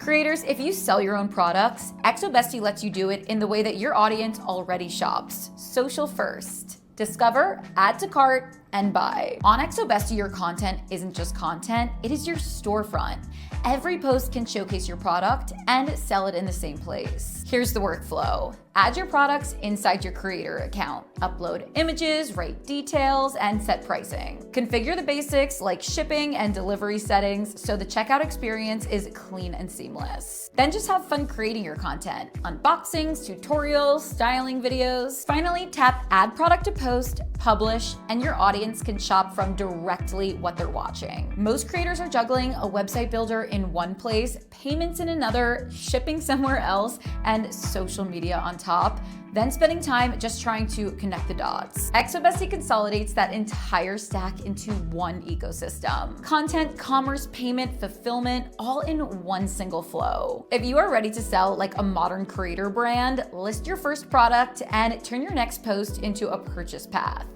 Creators, if you sell your own products, Bestie lets you do it in the way that your audience already shops. Social first. Discover, add to cart, and buy. On Bestie, your content isn't just content, it is your storefront. Every post can showcase your product and sell it in the same place. Here's the workflow. Add your products inside your creator account. Upload images, write details, and set pricing. Configure the basics like shipping and delivery settings so the checkout experience is clean and seamless. Then just have fun creating your content. Unboxings, tutorials, styling videos. Finally, tap Add Product to Post, publish, and your audience can shop from directly what they're watching. Most creators are juggling a website builder in one place, payments in another, shipping somewhere else, and social media on top, then spending time just trying to connect the dots. Bestie consolidates that entire stack into one ecosystem. Content, commerce, payment, fulfillment, all in one single flow. If you are ready to sell like a modern creator brand, list your first product and turn your next post into a purchase path.